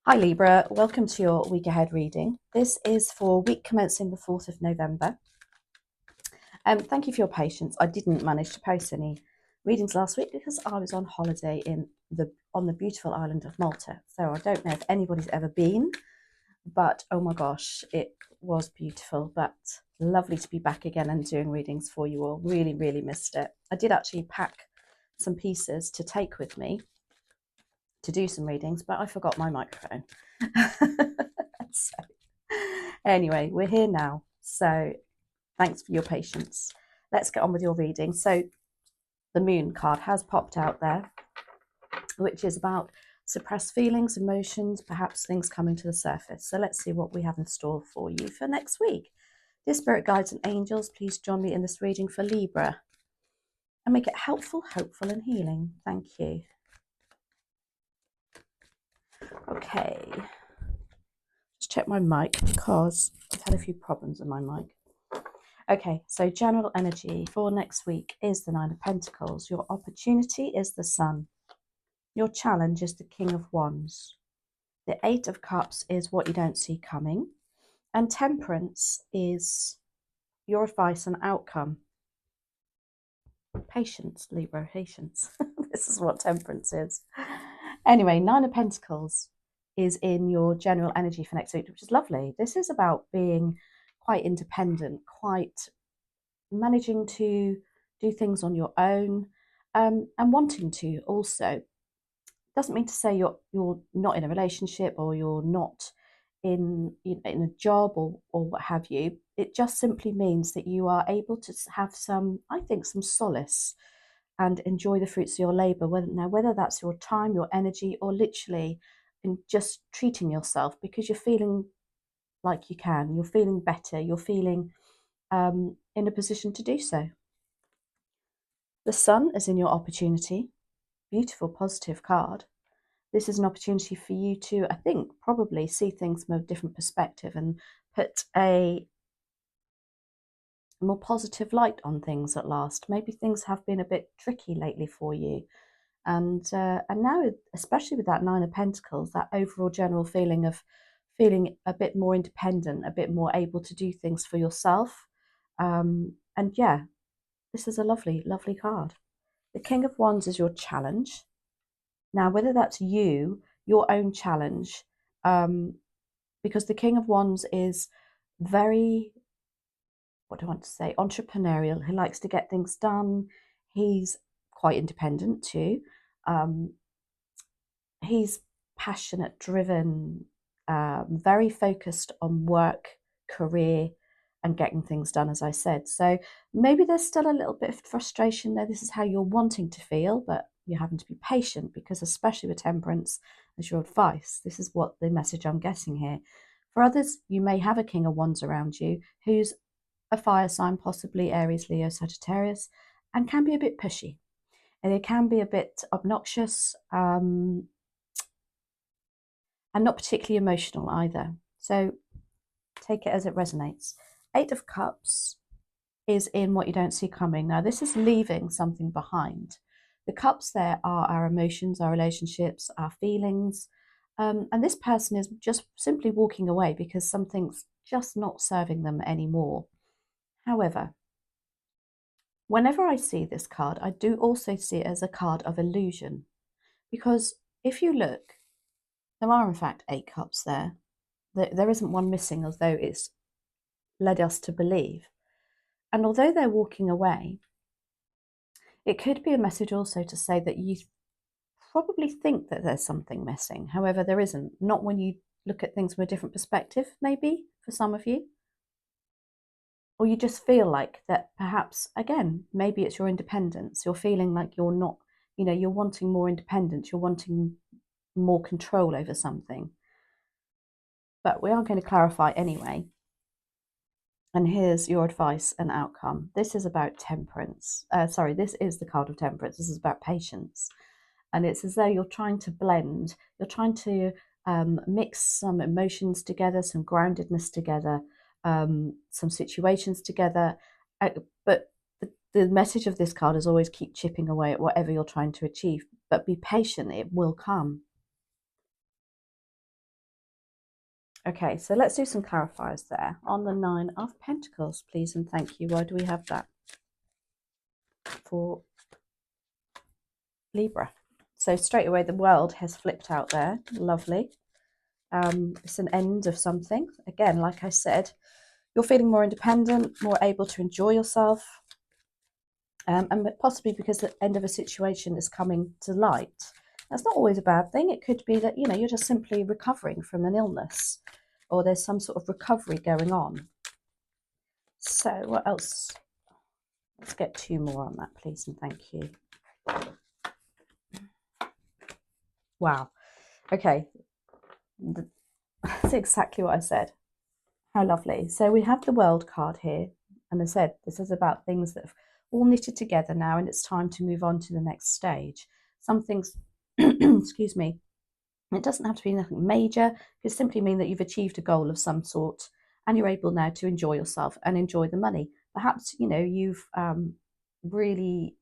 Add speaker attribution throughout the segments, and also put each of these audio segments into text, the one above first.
Speaker 1: Hi Libra, welcome to your week ahead reading. This is for week commencing the 4th of November. Thank you for your patience. I didn't manage to post any readings last week because I was on holiday on the beautiful island of Malta. So I don't know if anybody's ever been, but oh my gosh, it was beautiful, but lovely to be back again and doing readings for you all. Really, really missed it. I did actually pack some pieces to take with me to do some readings, but I forgot my microphone. So anyway, we're here now. So thanks for your patience. Let's get on with your reading. So the moon card has popped out there, which is about suppressed feelings, emotions, perhaps things coming to the surface. So let's see what we have in store for you for next week. Dear spirit guides and angels, please join me in this reading for Libra and make it helpful, hopeful and healing. Thank you. Okay. Just check my mic because I've had a few problems with my mic. Okay, so general energy for next week is the Nine of Pentacles. Your opportunity is the Sun. Your challenge is the King of Wands. The Eight of Cups is what you don't see coming. And Temperance is your advice and outcome. Patience, Libra, patience. This is what Temperance is. Anyway, Nine of Pentacles is in your general energy for next week, which is lovely. This is about being quite independent, quite managing to do things on your own, and wanting to also. Doesn't mean to say you're not in a relationship or you're not in a job or what have you. It just simply means that you are able to have some, I think, some solace and enjoy the fruits of your labor, whether that's your time, your energy, or literally in just treating yourself because you're feeling like you can, you're feeling better, you're feeling in a position to do so. The Sun is in your opportunity. Beautiful, positive card. This is an opportunity for you to, I think, probably see things from a different perspective and put a more positive light on things at last. Maybe things have been a bit tricky lately for you. And now, especially with that Nine of Pentacles, that overall general feeling of feeling a bit more independent, a bit more able to do things for yourself. And yeah, this is a lovely, lovely card. The King of Wands is your challenge. Now, whether that's your own challenge, because the King of Wands is very, what do I want to say, entrepreneurial. He likes to get things done. He's quite independent too. He's passionate, driven, very focused on work, career, and getting things done, as I said. So maybe there's still a little bit of frustration there. This is how you're wanting to feel, but you're having to be patient because, especially with Temperance as your advice, this is what the message I'm getting here. For others, you may have a King of Wands around you who's a fire sign, possibly Aries, Leo, Sagittarius, and can be a bit pushy. And they can be a bit obnoxious, and not particularly emotional either. So take it as it resonates. Eight of Cups is in what you don't see coming. Now, this is leaving something behind. The cups there are our emotions, our relationships, our feelings. And this person is just simply walking away because something's just not serving them anymore. However, whenever I see this card, I do also see it as a card of illusion. Because if you look, there are in fact 8 cups there. There isn't one missing, although it's led us to believe. And although they're walking away, it could be a message also to say that you probably think that there's something missing. However, there isn't. Not when you look at things from a different perspective, maybe, for some of you. Or you just feel like that perhaps, again, maybe it's your independence. You're feeling like you're not, you're wanting more independence. You're wanting more control over something. But we are going to clarify anyway. And here's your advice and outcome. This is about temperance. This is the card of temperance. This is about patience. And it's as though you're trying to blend, you're trying to mix some emotions together, some groundedness together, some situations together. But the message of this card is always keep chipping away at whatever you're trying to achieve, but be patient, it will come. Okay, so let's do some clarifiers there. On the 9 of Pentacles, please and thank you. Why do we have that for Libra? So straight away, the world has flipped out there. Lovely. It's an end of something. Again, like I said, you're feeling more independent, more able to enjoy yourself. And possibly because the end of a situation is coming to light. That's not always a bad thing. It could be that, you're just simply recovering from an illness, or there's some sort of recovery going on. So what else? Let's get 2 more on that, please, and thank you. Wow. Okay. That's exactly what I said. How lovely. So we have the World card here. And I said, this is about things that have all knitted together now, and it's time to move on to the next stage. Some things, excuse me, it doesn't have to be nothing major. It could simply mean that you've achieved a goal of some sort and you're able now to enjoy yourself and enjoy the money. Perhaps, you've really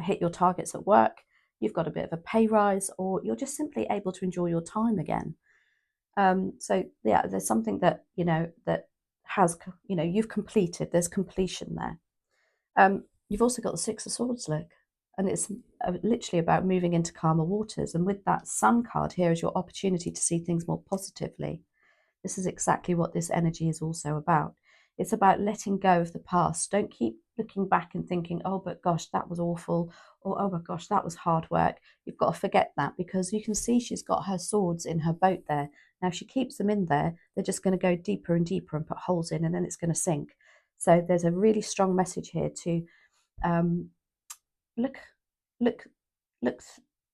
Speaker 1: hit your targets at work, you've got a bit of a pay rise, or you're just simply able to enjoy your time again. So yeah, there's something that, that has, you've completed, there's completion there. You've also got the 6 of Swords, look. And it's literally about moving into calmer waters. And with that Sun card here is your opportunity to see things more positively. This is exactly what this energy is also about. It's about letting go of the past. Don't keep looking back and thinking, oh, but gosh, that was awful. Or, oh, my gosh, that was hard work. You've got to forget that, because you can see she's got her swords in her boat there. Now, if she keeps them in there, they're just going to go deeper and deeper and put holes in, and then it's going to sink. So there's a really strong message here to look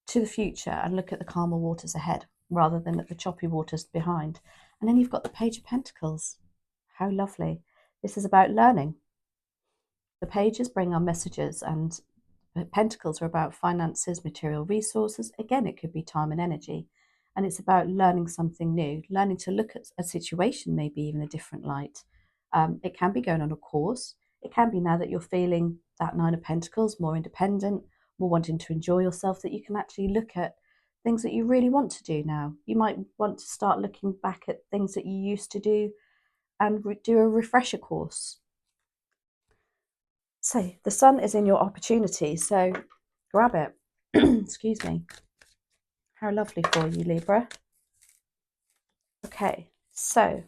Speaker 1: to the future and look at the calmer waters ahead rather than at the choppy waters behind. And then you've got the Page of Pentacles. How lovely. This is about learning. The pages bring our messages, and Pentacles are about finances, material resources. Again, it could be time and energy. And it's about learning something new, learning to look at a situation maybe even a different light. It can be going on a course. It can be now that you're feeling that 9 of Pentacles, more independent, more wanting to enjoy yourself, that you can actually look at things that you really want to do now. You might want to start looking back at things that you used to do and do a refresher course. So the Sun is in your opportunity, so grab it. Excuse me. How lovely for you, Libra. Okay, so,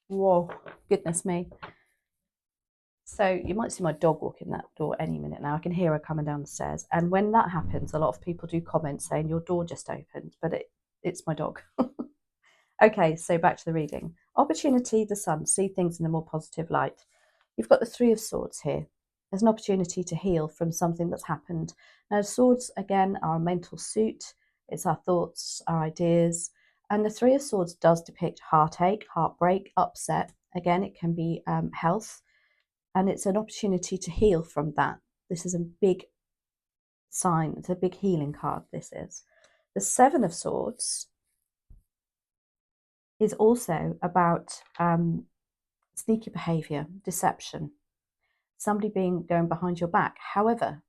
Speaker 1: whoa, goodness me. So you might see my dog walking that door any minute now. I can hear her coming down the stairs. And when that happens, a lot of people do comment saying your door just opened, but it's my dog. Okay, so back to the reading. Opportunity, the Sun, see things in a more positive light. You've got the 3 of Swords here. There's an opportunity to heal from something that's happened. Now, swords, again, are a mental suit. It's our thoughts, our ideas. And the 3 of Swords does depict heartache, heartbreak, upset. Again, it can be health. And it's an opportunity to heal from that. This is a big sign. It's a big healing card, this is. The 7 of Swords is also about sneaky behavior, deception, somebody going behind your back. However,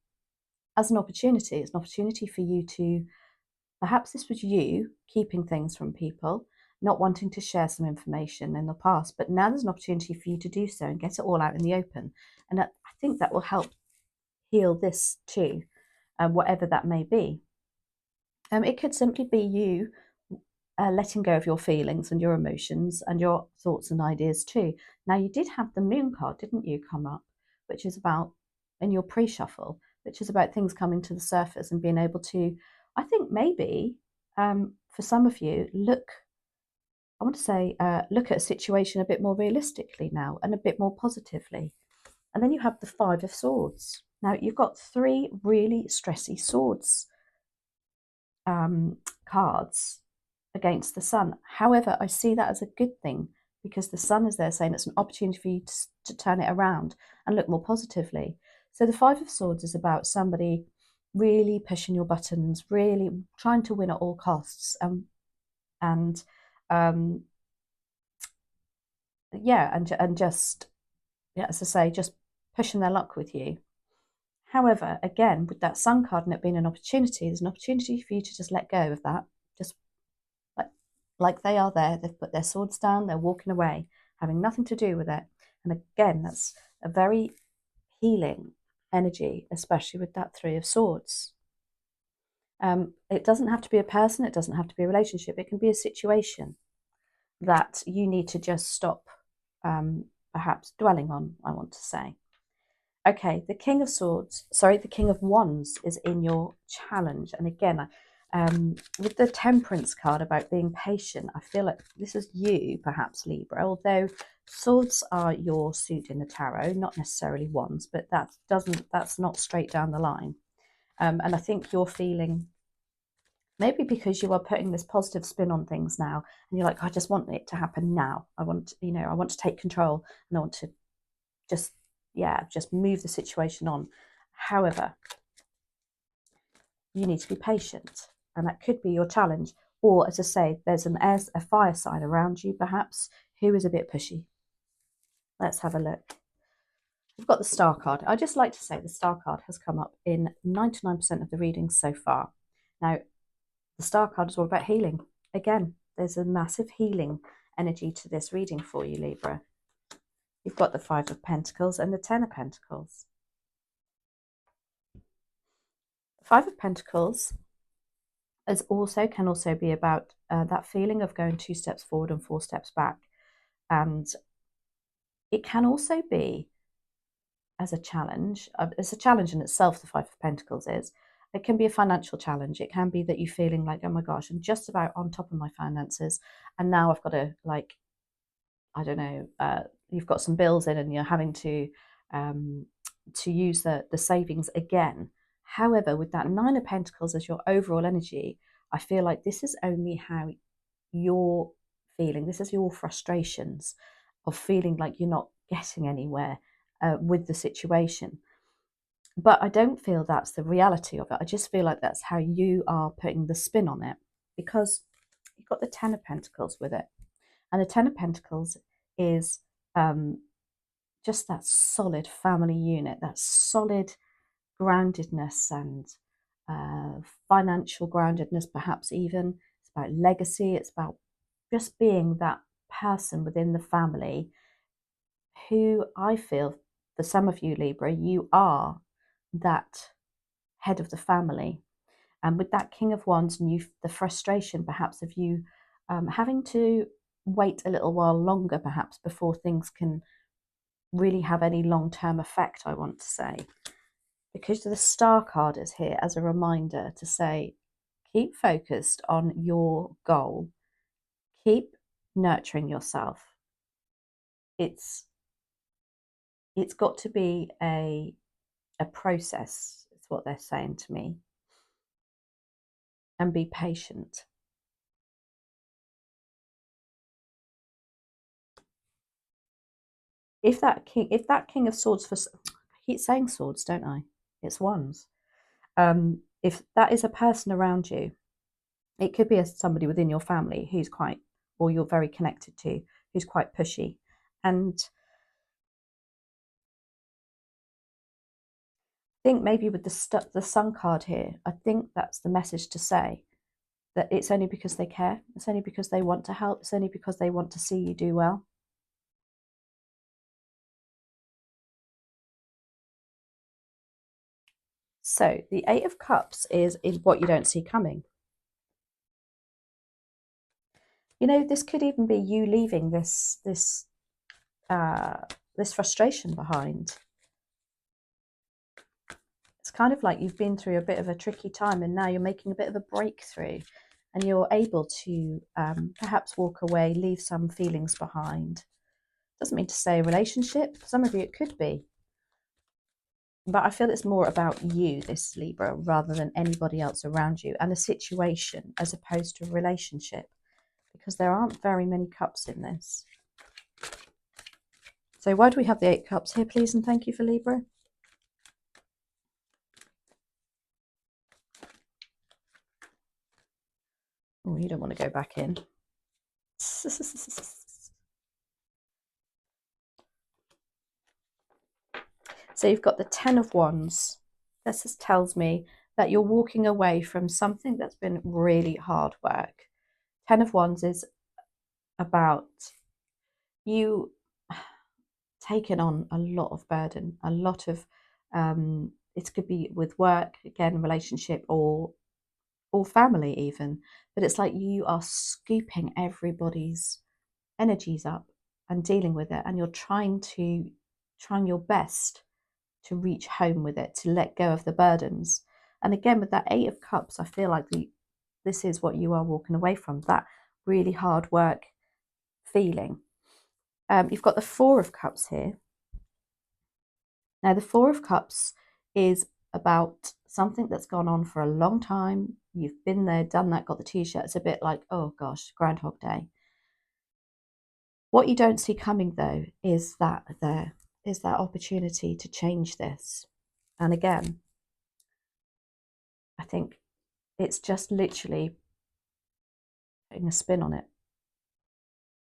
Speaker 1: as an opportunity, it's an opportunity for you to, perhaps this was you keeping things from people, not wanting to share some information in the past, but now there's an opportunity for you to do so and get it all out in the open. And I think that will help heal this too, whatever that may be. It could simply be you letting go of your feelings and your emotions and your thoughts and ideas too. Now, you did have the Moon card, didn't you, come up, which is about, in your pre-shuffle, which is about things coming to the surface and being able to, I think maybe for some of you, look at a situation a bit more realistically now and a bit more positively. And then you have the 5 of Swords. Now, you've got 3 really stressy swords cards against the Sun. However, I see that as a good thing, because the Sun is there saying it's an opportunity for you to turn it around and look more positively. So the 5 of Swords is about somebody really pushing your buttons, really trying to win at all costs, and just, yeah, as I say, just pushing their luck with you. However, again, with that Sun card and it being an opportunity, there's an opportunity for you to just let go of that, just like they are there, they've put their swords down, they're walking away, having nothing to do with it. And again, that's a very healing energy, especially with that Three of Swords. It doesn't have to be a person, it doesn't have to be a relationship, it can be a situation that you need to just stop perhaps dwelling on, I want to say. Okay, the King of Swords, sorry, the King of Wands is in your challenge. And again, with the Temperance card about being patient, I feel like this is you, perhaps Libra, although swords are your suit in the tarot, not necessarily wands, but that's not straight down the line. And I think you're feeling, maybe because you are putting this positive spin on things now, and you're like, I just want it to happen now. I want to take control, and I want to just move the situation on. However, you need to be patient, and that could be your challenge. Or, as I say, there's a fire sign around you, perhaps, who is a bit pushy. Let's have a look. We've got the Star card. I just like to say the Star card has come up in 99% of the readings so far. Now, the Star card is all about healing. Again, there's a massive healing energy to this reading for you, Libra. You've got the Five of Pentacles and the Ten of Pentacles. The Five of Pentacles can also be about that feeling of going 2 steps forward and 4 steps back. And it can also be as a challenge. It's a challenge in itself, the Five of Pentacles is. It can be a financial challenge. It can be that you're feeling like, oh my gosh, I'm just about on top of my finances, and now I've got to, like, I don't know, you've got some bills in and you're having to use the savings again. However, with that Nine of Pentacles as your overall energy, I feel like this is only how you're feeling. This is your frustrations of feeling like you're not getting anywhere with the situation. But I don't feel that's the reality of it. I just feel like that's how you are putting the spin on it, because you've got the Ten of Pentacles with it. And the Ten of Pentacles is just that solid family unit, that solid groundedness and financial groundedness, perhaps even. It's about legacy. It's about just being that person within the family who, I feel, for some of you, Libra, you are that head of the family. And with that King of Wands and the frustration perhaps of you having to wait a little while longer perhaps before things can really have any long-term effect, I want to say. Because the Star card is here as a reminder to say, keep focused on your goal. Keep nurturing yourself. It's got to be a process, is what they're saying to me. And be patient. If that King of Swords, I keep saying swords, don't I? It's wands. If that is a person around you, it could be somebody within your family who's quite, or you're very connected to, who's quite pushy. And I think maybe with the Sun card here, I think that's the message to say that it's only because they care. It's only because they want to help. It's only because they want to see you do well. So the Eight of Cups is what you don't see coming. You know, this could even be you leaving this frustration behind. It's kind of like you've been through a bit of a tricky time, and now you're making a bit of a breakthrough, and you're able to perhaps walk away, leave some feelings behind. Doesn't mean to say a relationship. For some of you, it could be. But I feel it's more about you, this Libra, rather than anybody else around you and a situation as opposed to a relationship, because there aren't very many cups in this. So why do we have the 8 cups here, please, and thank you for Libra? Oh, you don't want to go back in. So you've got the 10 of Wands. This just tells me that you're walking away from something that's been really hard work Ten of Wands is about you taking on a lot of burden, a lot of it could be with work, again, relationship, or family even, but it's like you are scooping everybody's energies up and dealing with it, and you're trying your best to reach home with it, to let go of the burdens. And again, with that Eight of Cups, I feel like this is what you are walking away from, that really hard work feeling. You've got the Four of Cups here. Now, the Four of Cups is about something that's gone on for a long time. You've been there, done that, got the t-shirt. It's a bit like, oh gosh, Groundhog Day. What you don't see coming, though, is that there is that opportunity to change this. And again, I think it's just literally putting a spin on it,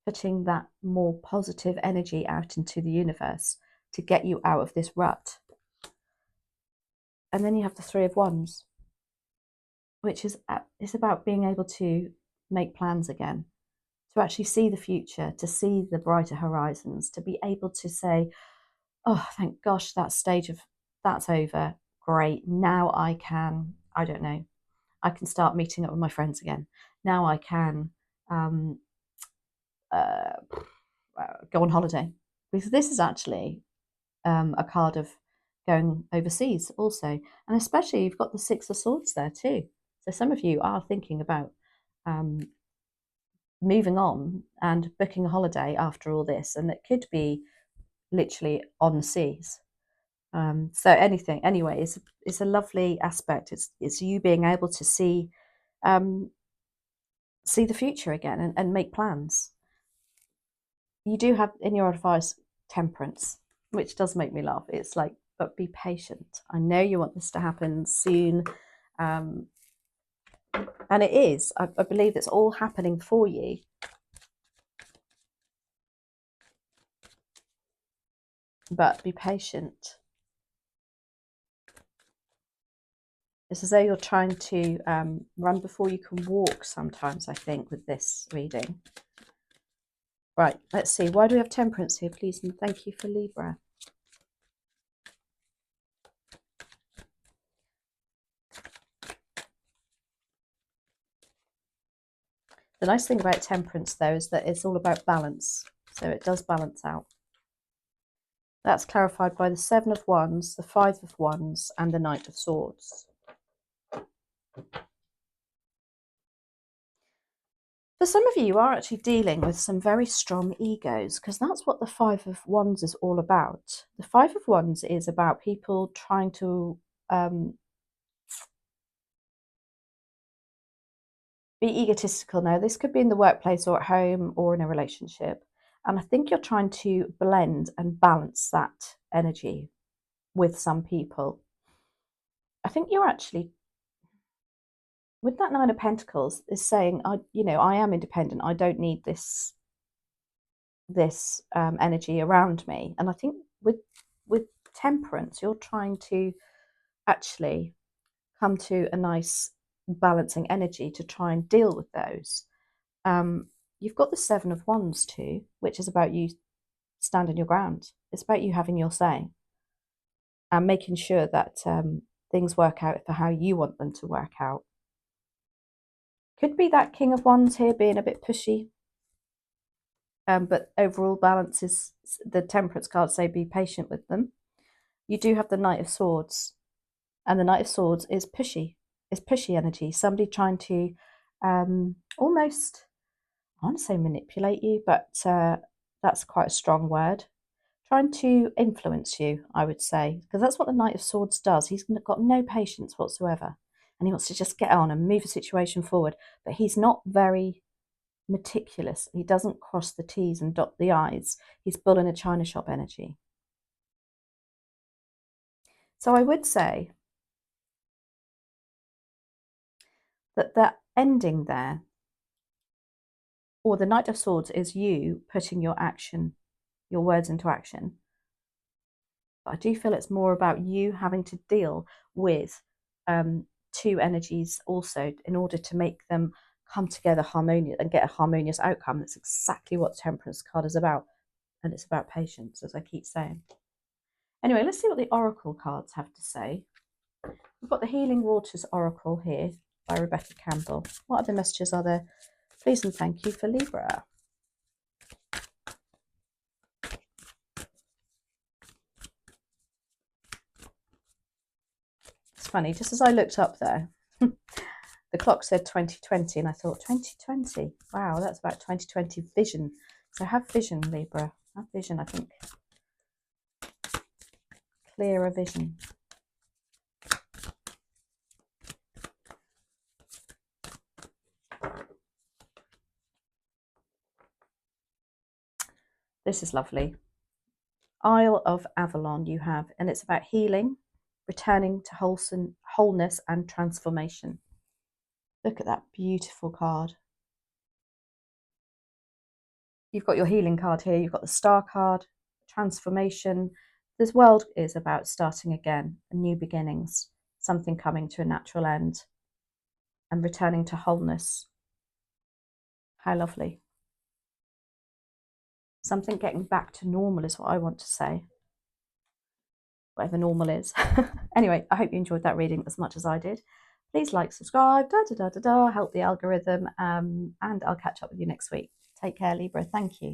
Speaker 1: putting that more positive energy out into the universe to get you out of this rut. And then you have the Three of Wands, which is it's about being able to make plans again, to actually see the future, to see the brighter horizons, to be able to say, oh, thank gosh, that stage of that's over. Great. Now I can, I don't know, I can start meeting up with my friends again. Now I can uh, go on holiday. Because this is actually a card of going overseas also. And especially you've got the Six of Swords there too. So some of you are thinking about moving on and booking a holiday after all this. And it could be literally on the seas. So anything, anyway, it's a lovely aspect. It's you being able to see the future again and make plans. You do have in your advice temperance, which does make me laugh. It's like, but be patient. I know you want this to happen soon. And it is. I believe it's all happening for you. But be patient. It's as though you're trying to run before you can walk sometimes, I think, with this reading. Right, let's see. Why do we have temperance here, please? And thank you for Libra. The nice thing about temperance, though, is that it's all about balance. So it does balance out. That's clarified by the Seven of Wands, the Five of Wands, and the Knight of Swords. For some of you, you are actually dealing with some very strong egos, because that's what the Five of Wands is all about. The Five of Wands is about people trying to be egotistical. Now, this could be in the workplace or at home or in a relationship. And I think you're trying to blend and balance that energy with some people. I think you're actually, with that Nine of Pentacles, is saying, I am independent. I don't need this energy around me. And I think with temperance, you're trying to actually come to a nice balancing energy to try and deal with those. You've got the Seven of Wands too, which is about you standing your ground. It's about you having your say and making sure that things work out for how you want them to work out. Could be that King of Wands here being a bit pushy. But overall balance is the Temperance card, say be patient with them. You do have the Knight of Swords, and the Knight of Swords is pushy. It's pushy energy. Somebody trying to almost, I want to say manipulate you, but that's quite a strong word. Trying to influence you, I would say, because that's what the Knight of Swords does. He's got no patience whatsoever, and he wants to just get on and move a situation forward, but he's not very meticulous. He doesn't cross the T's and dot the I's. He's bull in a china shop energy. So I would say that the ending there, or the Knight of Swords, is you putting your words into action. But I do feel it's more about you having to deal with two energies also in order to make them come together harmonious and get a harmonious outcome. That's exactly what the Temperance card is about. And it's about patience, as I keep saying. Anyway, let's see what the Oracle cards have to say. We've got the Healing Waters Oracle here by Rebecca Campbell. What other messages are there? Please and thank you for Libra. It's funny, just as I looked up there, the clock said 2020 and I thought 2020, wow, that's about 2020 vision. So have vision, Libra. Have vision, I think. Clearer vision. This is lovely. Isle of Avalon you have, and it's about healing, returning to wholeness and transformation. Look at that beautiful card. You've got your healing card here, you've got the star card, transformation. This world is about starting again, new beginnings, something coming to a natural end, and returning to wholeness. How lovely. Something getting back to normal is what I want to say. Whatever normal is. Anyway, I hope you enjoyed that reading as much as I did. Please like, subscribe, help the algorithm, and I'll catch up with you next week. Take care, Libra. Thank you.